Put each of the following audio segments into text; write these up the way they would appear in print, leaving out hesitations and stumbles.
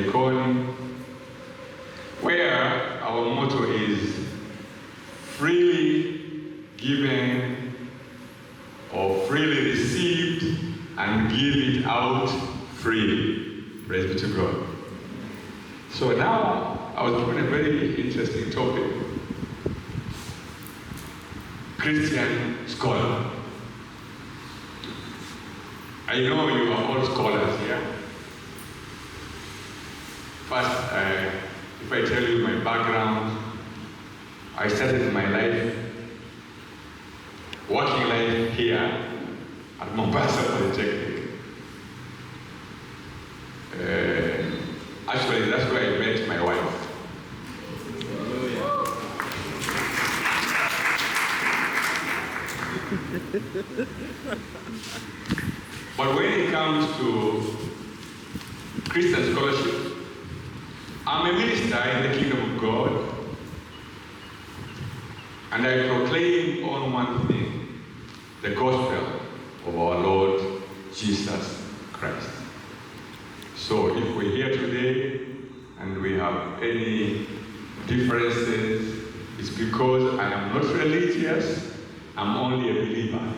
Likoni, where our motto is freely given or freely received and give it out freely. Praise be to God. So now I was given a very interesting topic. Christian scholar. I know you are all scholars here. First, if I tell you my background, I started my life, working life here at Mombasa Polytechnic. Actually, that's where I met my wife. But when it comes to Christian scholarship, I'm a minister in the kingdom of God, and I proclaim on one thing, the gospel of our Lord Jesus Christ. So if we're here today and we have any differences, it's because I am not religious, I'm only a believer.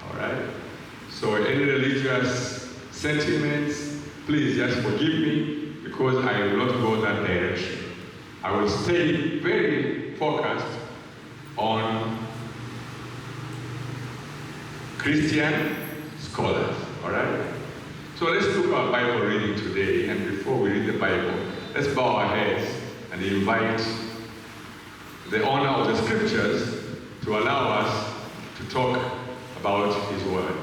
All right? So any religious sentiments, please just forgive me, because I will not go that direction. I will stay very focused on Christian scholars. All right? So let's look at our Bible reading today, and before we read the Bible, let's bow our heads and invite the honor of the scriptures to allow us to talk about His word.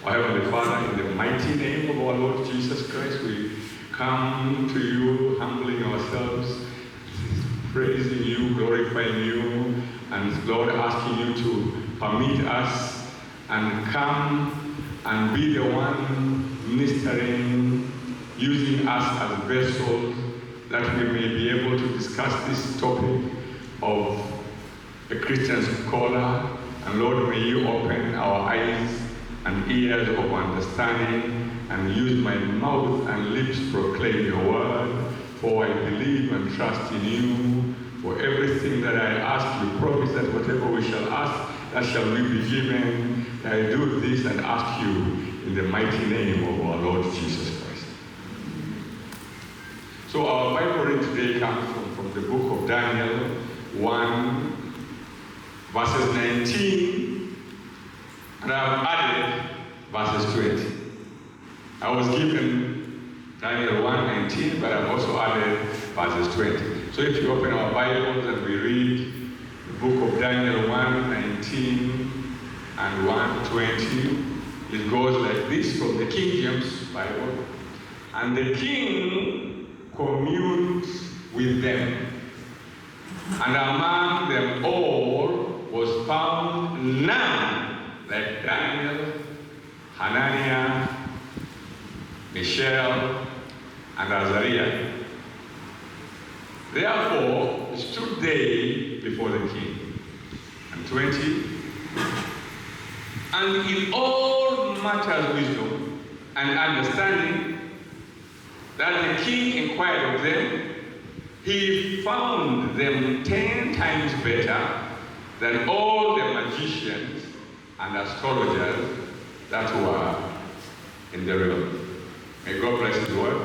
Our Heavenly Father, in the mighty name of our Lord Jesus Christ, we come to you, humbling ourselves, praising you, glorifying you, and Lord, asking you to permit us and come and be the one ministering, using us as vessels, that we may be able to discuss this topic of a Christian scholar. And Lord, may you open our eyes and ears of understanding, and use my mouth and lips proclaim your word, for I believe and trust in you. For everything that I ask, you promise that whatever we shall ask, that shall we be given. I do this and ask you in the mighty name of our Lord Jesus Christ. So our Bible reading today comes from the book of Daniel 1, verses 19, and I've added verses 20. I was given Daniel 1:19, but I've also added verses 20. So if you open our Bibles and we read the book of Daniel 1:19 and 1:20, it goes like this from the King James Bible. And the king communed with them, and among them all was found none like Daniel, Hananiah, Mishael, and Azariah. Therefore stood they before the king. And 20. And in all matters wisdom and understanding that the king inquired of them, he found them 10 times better than all the magicians and astrologers that were in the realm. May God bless His word.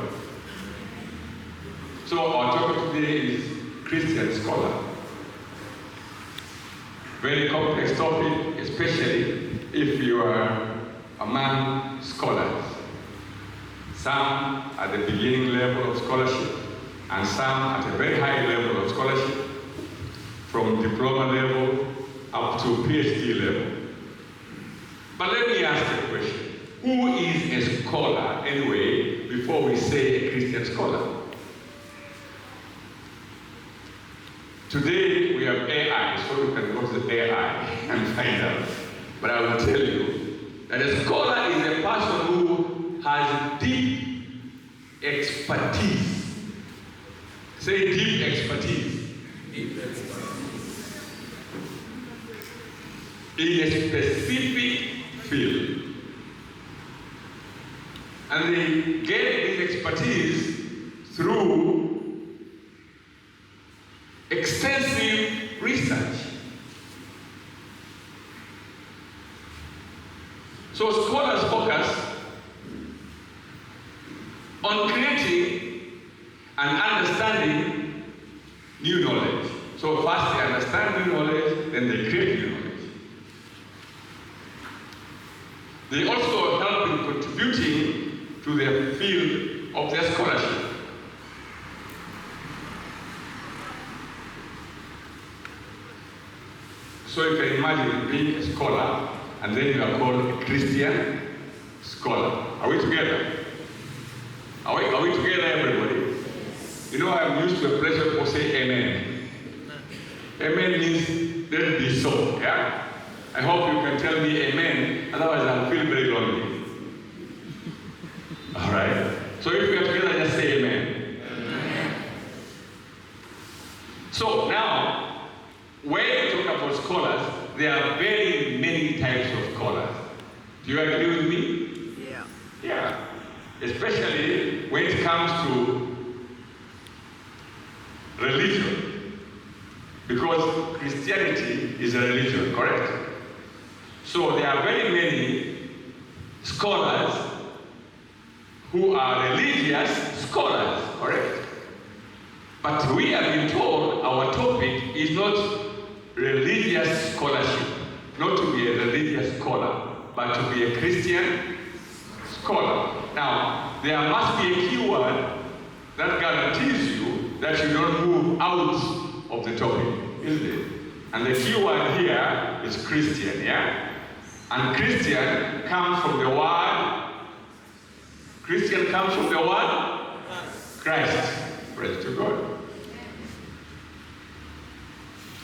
So our topic today is Christian scholar. Very complex topic, especially if you are among scholars. Some at the beginning level of scholarship, and some at a very high level of scholarship, from diploma level up to PhD level. But let me ask you a question. Who is a scholar anyway, before we say a Christian scholar? Today we have AI, so we can go to the AI and find out. But I will tell you that a scholar is a person who has deep expertise. Say deep expertise. Deep expertise. In a specific field. And they get this expertise through extensive research. So scholars focus on creating and understanding new knowledge. So first they understand new knowledge, then they create new knowledge. They also help in contributing to the field of their scholarship. So you can imagine being a scholar and then you are called a Christian scholar. Are we together? Are we together, everybody? You know, I'm used to a place where people say amen. Amen means let it be so, yeah? I hope you can tell me amen, otherwise I'll feel very lonely. All right? So if we are together, just say amen. Amen. So now, when you talk about scholars, there are very many types of scholars. Do you agree with me? Yeah. Yeah. Especially when it comes to religion. Because Christianity is a religion, correct? So there are very many scholars who are religious scholars, correct? But we have been told our topic is not religious scholarship, not to be a religious scholar, but to be a Christian scholar. Now, there must be a keyword that guarantees you that you don't move out of the topic, isn't it? And the keyword here is Christian, yeah? And Christian comes from the word, Christian comes from the word Christ. Praise to God.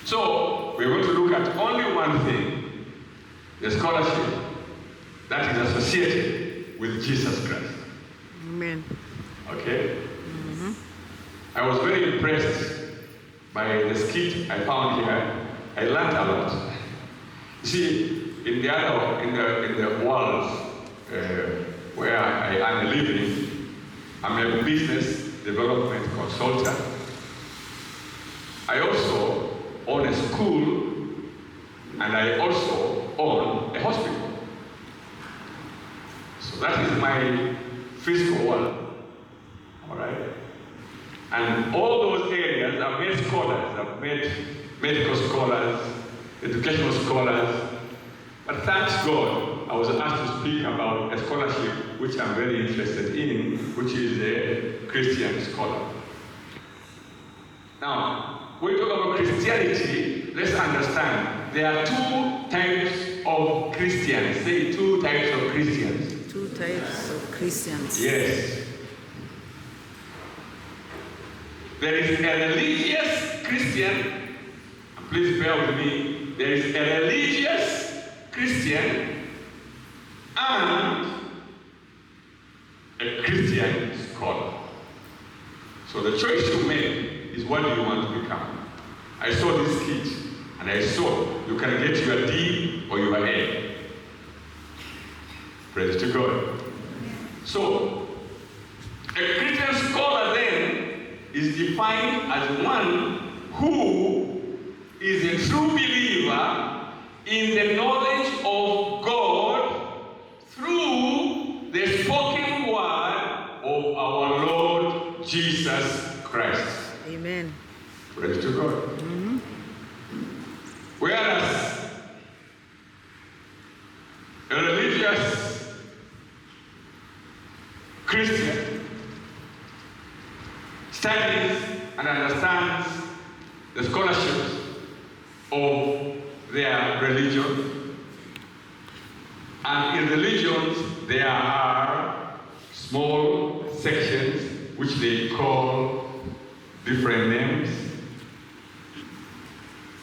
So, we're going to look at only one thing, the scholarship that is associated with Jesus Christ. Amen. Okay? Mm-hmm. I was very impressed by the skit I found here. I learned a lot. You see, in the world where I am living, I'm a business development consultant. I also own a school, and I also own a hospital. So that is my physical world. All right? And all those areas I've made scholars. I've made medical scholars, educational scholars. But thanks God, I was asked to speak about a scholarship which I'm very interested in, which is a Christian scholar. Now, when we talk about Christianity, let's understand there are two types of Christians. Say two types of Christians. Two types of Christians. Yes. There is a religious Christian. Please bear with me. There is a religious Christian and a Christian scholar. So the choice you make is what do you want to become. I saw this skit and I saw you can get your D or your A. Praise to God. So a Christian scholar then is defined as one who is a true believer in the knowledge of God through the spoken word of our Lord Jesus Christ. Amen. Praise to God. Mm-hmm. Whereas a religious Christian studies and understands the scholarships of their religion. And in religions, there are small sections which they call different names.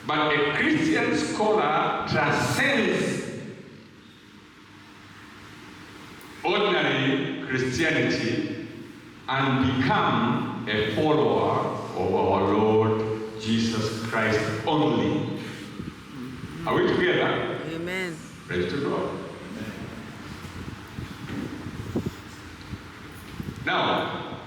But a Christian scholar transcends ordinary Christianity and becomes a follower of our Lord Jesus Christ only. Are we together? Amen. Praise to God. Now,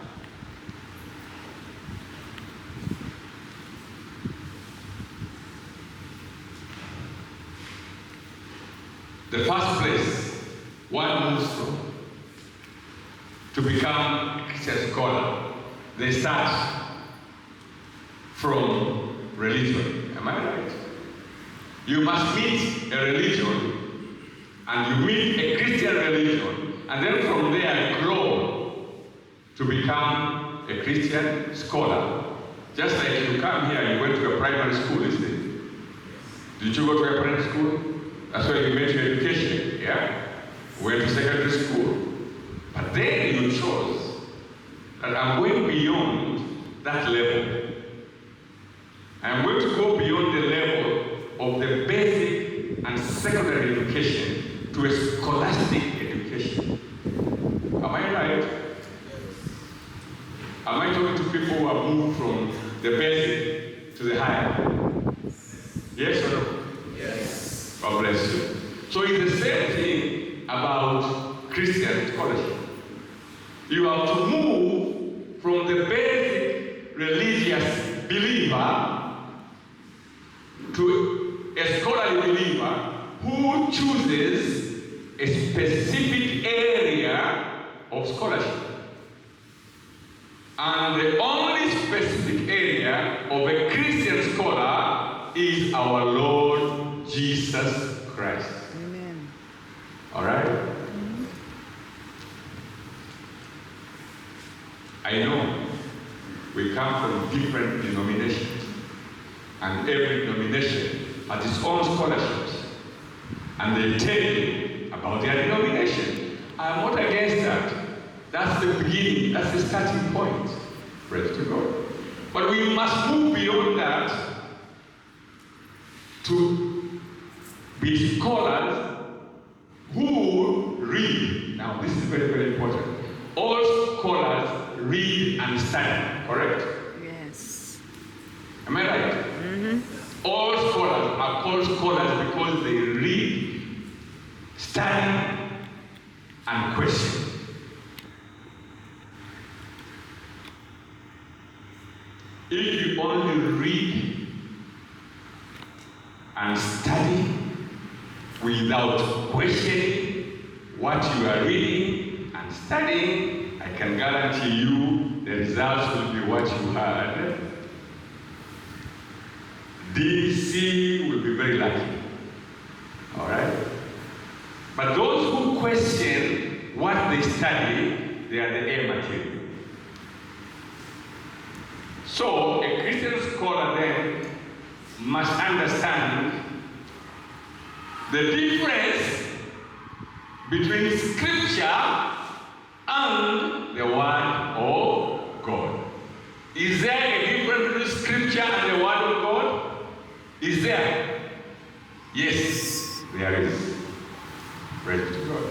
the first place one moves from to become a Christian scholar, they start from religion. Am I right? You must meet a religion, and you meet a Christian religion, and then from there grow to become a Christian scholar. Just like you come here, you went to a primary school, isn't it? Did you go to a primary school? That's where you made your education, yeah? Went to secondary school. But then you chose that I'm going beyond that level. I'm going to go beyond the level of the basic and secondary education to a scholastic education. Am I right? Am I talking to people who have moved from the basic to the higher? Yes or no? Yes. God bless you. So it's the same thing about Christian scholarship. You have to move from the basic religious believer to a scholarly believer who chooses a specific area of scholarship. And the only specific area of a Christian scholar is our Lord Jesus Christ. Amen. All right? Mm-hmm. I know we come from different denominations, and every denomination has its own scholarships, and they tell you about their denomination. I'm not against that. That's the beginning, that's the starting point. Praise to God. But we must move beyond that to be scholars who read. Now, this is very, very important. All scholars read and study, correct? Yes. Am I right? Mm-hmm. All scholars are called scholars because they read, study, and question. If you only read and study without questioning what you are reading and studying, I can guarantee you the results will be what you heard. DC will be very lucky. All right? But those who question what they study, they are the A material. So, a Christian scholar then must understand the difference between Scripture and the Word of God. Is there a difference between Scripture and the Word of God? Is there? Yes, there is. Praise to God.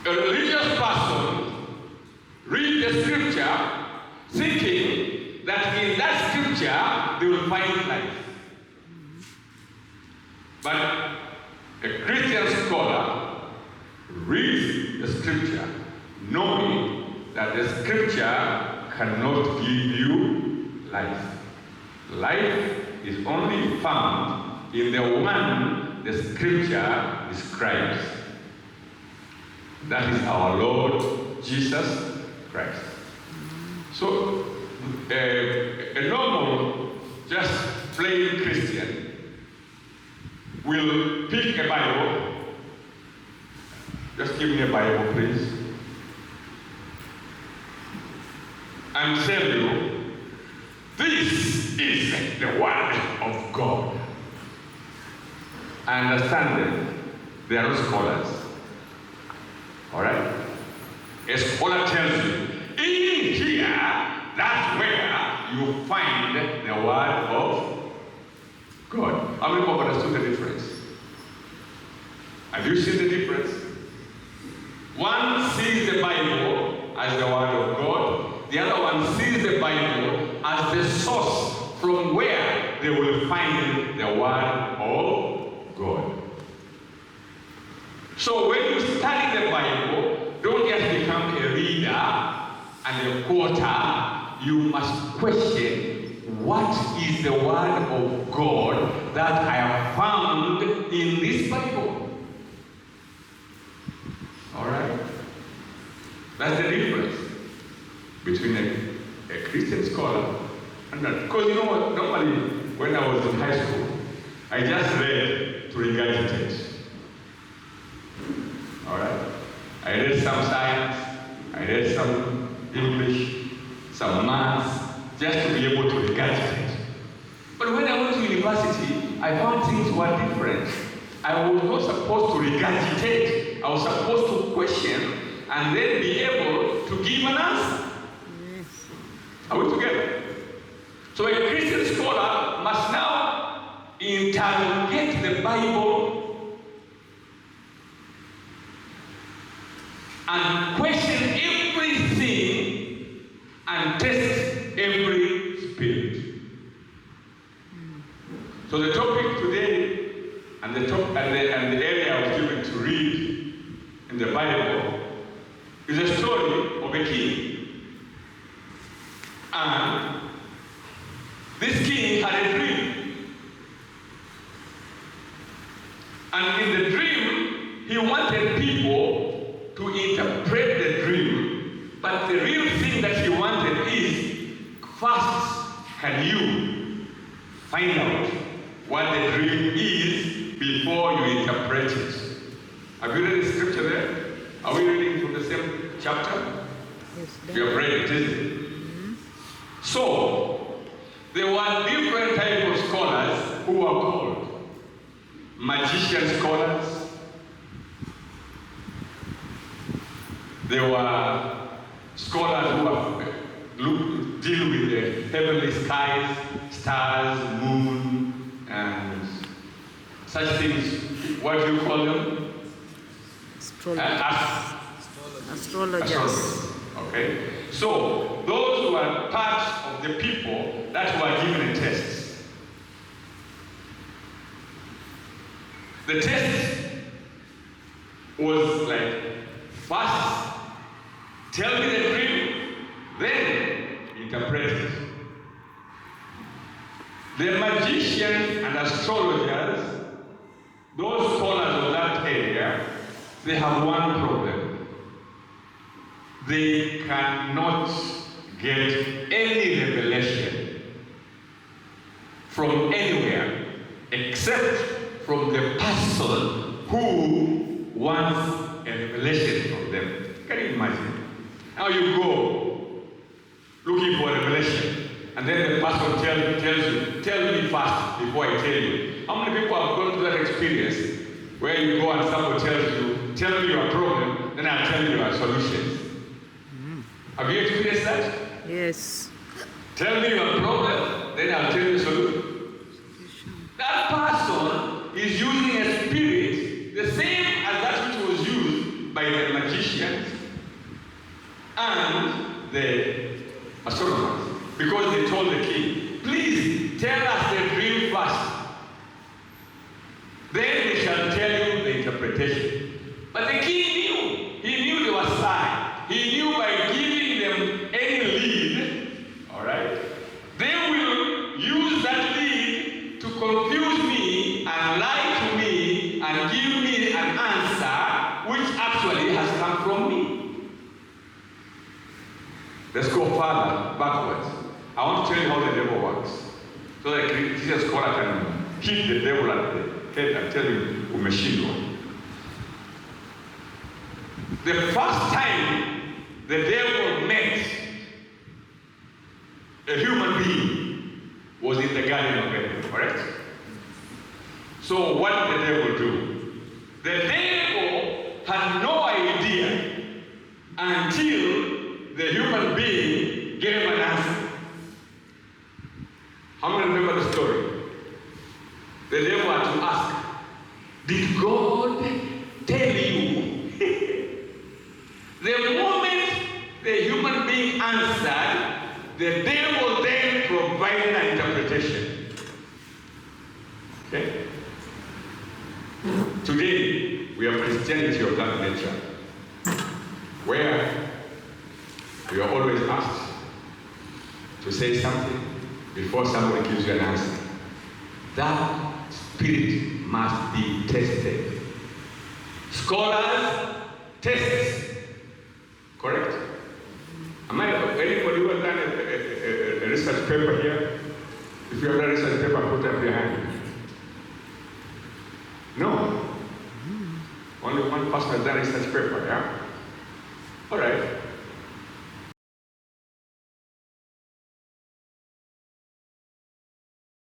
A religious person read the Scripture thinking that in that Scripture they will find life. But a Christian scholar reads the Scripture knowing that the Scripture cannot give you life. Life is only found in the one the Scripture describes. That is our Lord Jesus Christ. So, a normal, just plain Christian will pick a Bible. Just give me a Bible, please. And tell you, this is the Word of God. I understand them. They are not scholars. All right? A scholar tells you, in here, that's where you find the Word of God. How many people understood the difference? Have you seen the difference? One sees the Bible as the Word of God. The other one sees the Bible as the source from where they will find the Word of God. So when you study the Bible, don't just become a reader and a quoter. You must question what is the word of God that I have found in this Bible? All right? That's the difference between a Christian scholar and that. Because you know what? Normally, when I was in high school, I just read to regurgitate. All right? I read some science, I read some English, some maths, just to be able to regurgitate. But when I went to university, I found things were different. I was not supposed to regurgitate. I was supposed to question and then be able to give an answer. Yes. Are we together? So a Christian scholar must now interrogate the Bible and question everything and test every spirit. So the topic today and the area I was given to read in the Bible is a story of a king. And this king had a dream. And in the dream, he wanted people to interpret the dream. But the real thing that he wanted is, first, can you find out what the dream is before you interpret it? Have you read the scripture there? Are we reading from the same chapter? Yes. You have read it, isn't it? So, there were different types of scholars who were called magician scholars. There were scholars who deal with the heavenly skies, stars, moon, and such things. What do you call them? Astrologers. Okay? So, those were parts of the people that were given a test. The test was like, first, tell me the dream, then interpret it. The magicians and astrologers, those scholars of that area, they have one problem. They cannot get any revelation from anywhere except from the person who wants a revelation from them. Can you imagine? Now you go looking for a revelation, and then the person tells you, tell me first before I tell you. How many people have gone through that experience where you go and someone tells you, tell me your problem, then I'll tell you your solutions? Have you experienced that? Yes. Tell me your problem, then I'll tell you the solution. That person is using a spirit the same as that which was used by the magicians and the astronomers. Because they told the king, please tell us the dream first. Then we shall tell you the interpretation. But the king knew. He knew they were spying. He knew by giving them any lead, all right, they will use that lead to confuse me and lie to me and give me an answer which actually has come from me. Let's go further, backwards. I want to tell you how the devil works. So that Jesus scholar can hit the devil at the head and tell him, umeshindwa. The first time the devil met a human being was in the Garden of Eden, correct? So what did the devil do? The devil had no idea until the human being gave an answer. How many remember the story? The devil had to ask, did God tell you? The moment the human being answered, the devil then provided an interpretation. Okay? Today, we have Christianity of that nature, where we are always asked to say something, before somebody gives you an answer. That spirit must be tested. Scholars test. Correct? Anybody who has done a research paper here? If you have done a research paper, put up your hand. No. Only one person has done a research paper, yeah? All right.